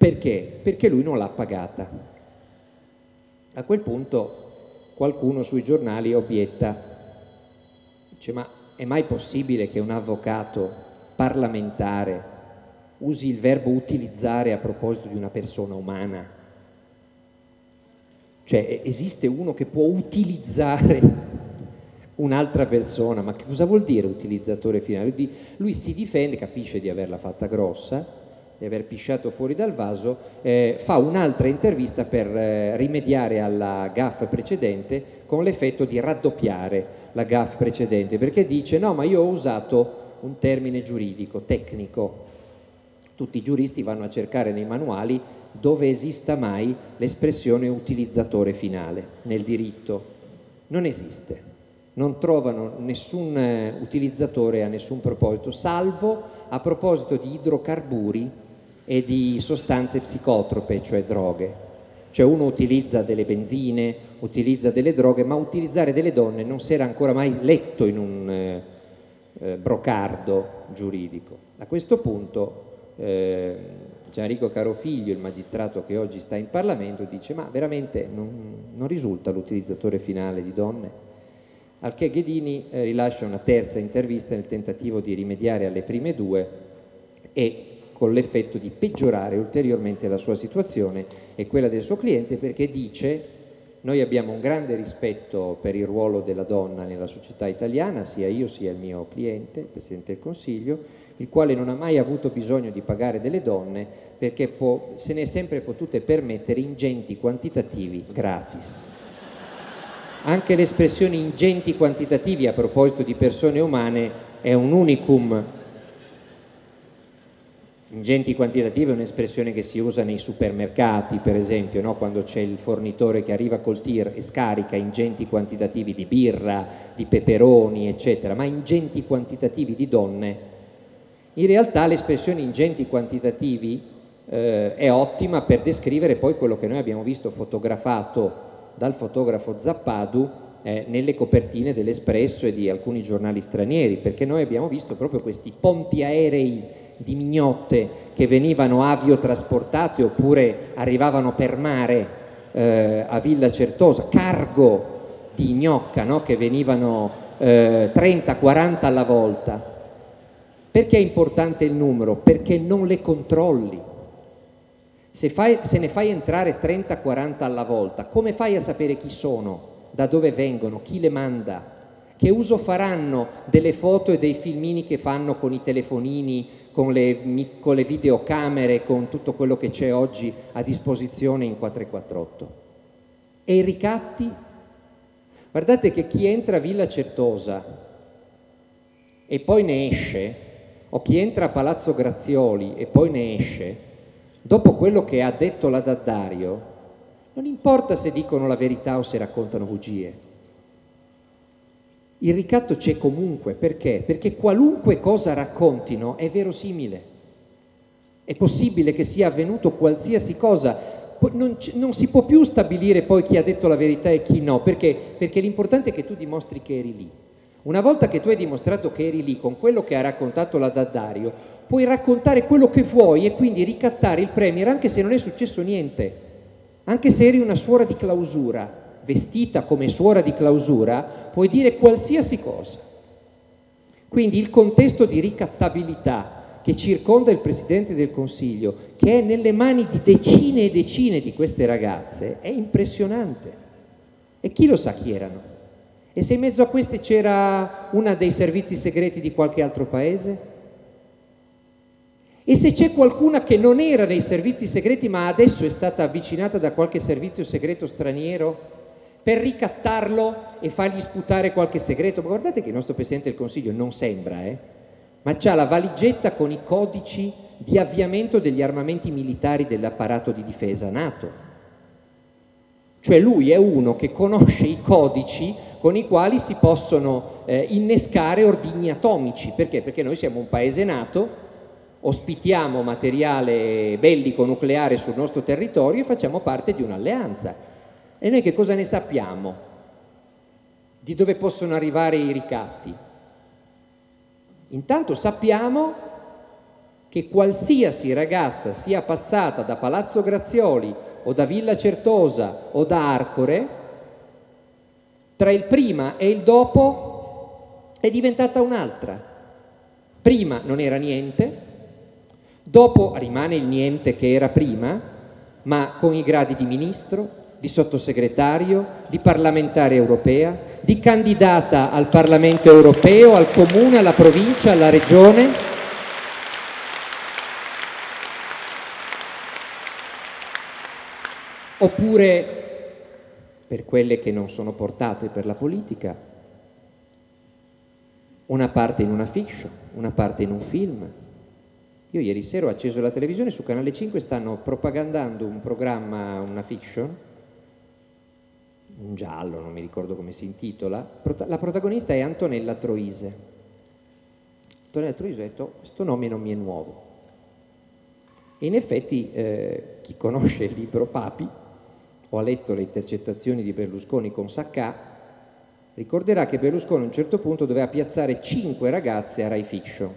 Perché? Perché lui non l'ha pagata. A quel punto qualcuno sui giornali obietta, dice: ma è mai possibile che un avvocato parlamentare usi il verbo utilizzare a proposito di una persona umana? Cioè, esiste uno che può utilizzare un'altra persona? Ma che cosa vuol dire utilizzatore finale? Lui si difende, capisce di averla fatta grossa, di aver pisciato fuori dal vaso, fa un'altra intervista per rimediare alla gaffe precedente, con l'effetto di raddoppiare la gaffe precedente, perché dice: no, ma io ho usato un termine giuridico, tecnico. Tutti i giuristi vanno a cercare nei manuali dove esista mai l'espressione utilizzatore finale. Nel diritto non esiste, non trovano nessun utilizzatore a nessun proposito, salvo a proposito di idrocarburi e di sostanze psicotrope, cioè droghe. Cioè uno utilizza delle benzine, utilizza delle droghe, ma utilizzare delle donne non si era ancora mai letto in un brocardo giuridico. A questo punto Gianrico Carofiglio, il magistrato che oggi sta in Parlamento, dice: ma veramente non risulta l'utilizzatore finale di donne? Al che Ghedini rilascia una terza intervista nel tentativo di rimediare alle prime due e con l'effetto di peggiorare ulteriormente la sua situazione e quella del suo cliente, perché dice: noi abbiamo un grande rispetto per il ruolo della donna nella società italiana, sia io sia il mio cliente, il Presidente del Consiglio, il quale non ha mai avuto bisogno di pagare delle donne perché se ne è sempre potute permettere ingenti quantitativi gratis. Anche l'espressione ingenti quantitativi a proposito di persone umane è un unicum. Ingenti quantitativi è un'espressione che si usa nei supermercati, per esempio, no? Quando c'è il fornitore che arriva col tir e scarica ingenti quantitativi di birra, di peperoni, eccetera, ma ingenti quantitativi di donne. In realtà l'espressione ingenti quantitativi è ottima per descrivere poi quello che noi abbiamo visto fotografato dal fotografo Zappadu nelle copertine dell'Espresso e di alcuni giornali stranieri, perché noi abbiamo visto proprio questi ponti aerei di mignotte che venivano aviotrasportate oppure arrivavano per mare a Villa Certosa, cargo di gnocca, no? Che venivano 30-40 alla volta. Perché è importante il numero? Perché non le controlli. Se ne fai entrare 30-40 alla volta, come fai a sapere chi sono, da dove vengono, chi le manda? Che uso faranno delle foto e dei filmini che fanno con i telefonini, con le videocamere, con tutto quello che c'è oggi a disposizione in 448? E i ricatti? Guardate che chi entra a Villa Certosa e poi ne esce, o chi entra a Palazzo Grazioli e poi ne esce, dopo quello che ha detto la D'Addario, non importa se dicono la verità o se raccontano bugie. Il ricatto c'è comunque, perché? Perché qualunque cosa raccontino è verosimile. È possibile che sia avvenuto qualsiasi cosa. Non si può più stabilire poi chi ha detto la verità e chi no, perché? Perché l'importante è che tu dimostri che eri lì. Una volta che tu hai dimostrato che eri lì con quello che ha raccontato la D'Addario, puoi raccontare quello che vuoi e quindi ricattare il premier anche se non è successo niente, anche se eri una suora di clausura. Vestita come suora di clausura, puoi dire qualsiasi cosa. Quindi il contesto di ricattabilità che circonda il Presidente del Consiglio, che è nelle mani di decine e decine di queste ragazze, è impressionante. E chi lo sa chi erano? E se in mezzo a queste c'era una dei servizi segreti di qualche altro paese? E se c'è qualcuna che non era nei servizi segreti ma adesso è stata avvicinata da qualche servizio segreto straniero per ricattarlo e fargli sputare qualche segreto? Ma guardate che il nostro Presidente del Consiglio non sembra, ma c'ha la valigetta con i codici di avviamento degli armamenti militari dell'apparato di difesa NATO. Cioè lui è uno che conosce i codici con i quali si possono innescare ordigni atomici. Perché? Perché noi siamo un paese NATO, ospitiamo materiale bellico nucleare sul nostro territorio e facciamo parte di un'alleanza. E noi che cosa ne sappiamo? Di dove possono arrivare i ricatti? Intanto sappiamo che qualsiasi ragazza sia passata da Palazzo Grazioli o da Villa Certosa o da Arcore, tra il prima e il dopo è diventata un'altra. Prima non era niente, dopo rimane il niente che era prima, ma con i gradi di ministro, di sottosegretario, di parlamentare europea, di candidata al Parlamento europeo, al comune, alla provincia, alla regione. Oppure, per quelle che non sono portate per la politica, una parte in una fiction, una parte in un film. Io ieri sera ho acceso la televisione, su Canale 5 stanno propagandando un programma, una fiction, un giallo, non mi ricordo come si intitola. La protagonista è Antonella Troise. Antonella Troise ha detto: questo nome non mi è nuovo. E in effetti chi conosce il libro Papi o ha letto le intercettazioni di Berlusconi con Saccà ricorderà che Berlusconi a un certo punto doveva piazzare 5 ragazze a Rai Fiction.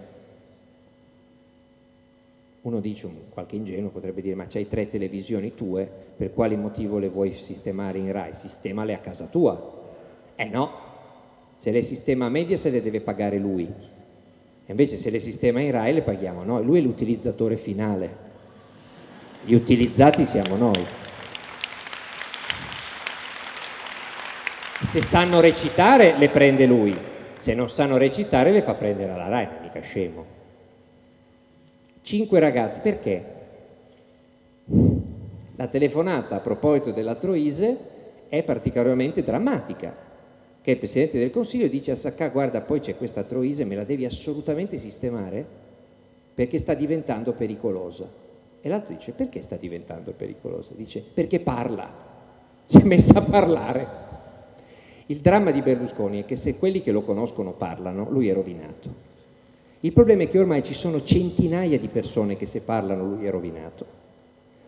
Uno dice, qualche ingenuo potrebbe dire: ma c'hai 3 televisioni tue, per quale motivo le vuoi sistemare in Rai? Sistemale a casa tua. No, se le sistema a Mediaset le deve pagare lui, e invece se le sistema in Rai le paghiamo noi. Lui è l'utilizzatore finale, gli utilizzati siamo noi. Se sanno recitare le prende lui, se non sanno recitare le fa prendere alla Rai, mica scemo. 5 ragazzi, perché? La telefonata a proposito della Troise è particolarmente drammatica, che il Presidente del Consiglio dice a Saccà: guarda, poi c'è questa Troise, me la devi assolutamente sistemare perché sta diventando pericolosa. E l'altro dice: perché sta diventando pericolosa? Dice: perché parla, si è messa a parlare. Il dramma di Berlusconi è che se quelli che lo conoscono parlano, lui è rovinato. Il problema è che ormai ci sono centinaia di persone che se parlano lui è rovinato.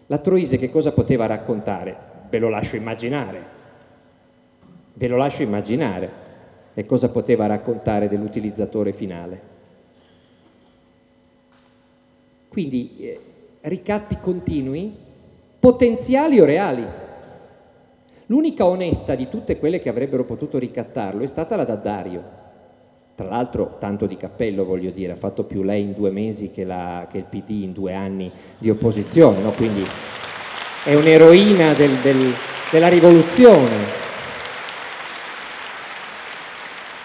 La Troise che cosa poteva raccontare? Ve lo lascio immaginare. Ve lo lascio immaginare. E cosa poteva raccontare dell'utilizzatore finale? Quindi ricatti continui, potenziali o reali. L'unica onesta di tutte quelle che avrebbero potuto ricattarlo è stata la D'Addario. Tra l'altro, tanto di cappello, voglio dire, ha fatto più lei in 2 mesi che il PD in 2 anni di opposizione, no? Quindi è un'eroina della rivoluzione.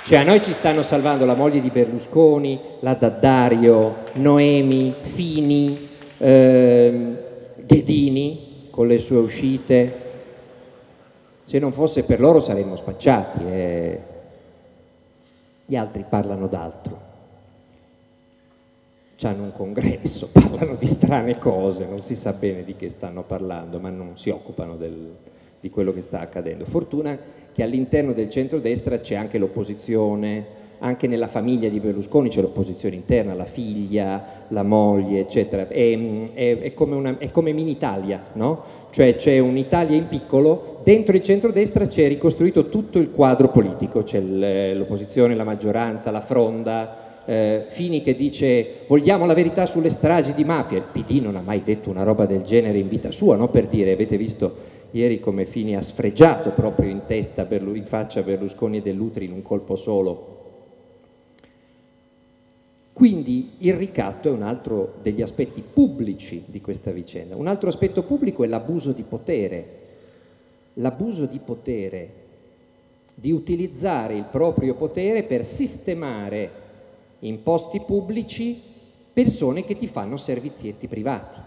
Cioè, a noi ci stanno salvando la moglie di Berlusconi, la D'Addario, Noemi, Fini, Ghedini con le sue uscite. Se non fosse per loro saremmo spacciati. Gli altri parlano d'altro. C'hanno un congresso, parlano di strane cose, non si sa bene di che stanno parlando, ma non si occupano di quello che sta accadendo. Fortuna che all'interno del centrodestra c'è anche l'opposizione, anche nella famiglia di Berlusconi c'è l'opposizione interna, la figlia, la moglie, eccetera. È come mini Italia, no? Cioè c'è un'Italia in piccolo, dentro il centrodestra c'è ricostruito tutto il quadro politico, c'è l'opposizione, la maggioranza, la fronda, Fini che dice vogliamo la verità sulle stragi di mafia. Il PD non ha mai detto una roba del genere in vita sua, no? Per dire, avete visto ieri come Fini ha sfregiato proprio in testa, in faccia Berlusconi e Dell'Utri in un colpo solo. Quindi il ricatto è un altro degli aspetti pubblici di questa vicenda. Un altro aspetto pubblico è l'abuso di potere. L'abuso di potere, di utilizzare il proprio potere per sistemare in posti pubblici persone che ti fanno servizietti privati.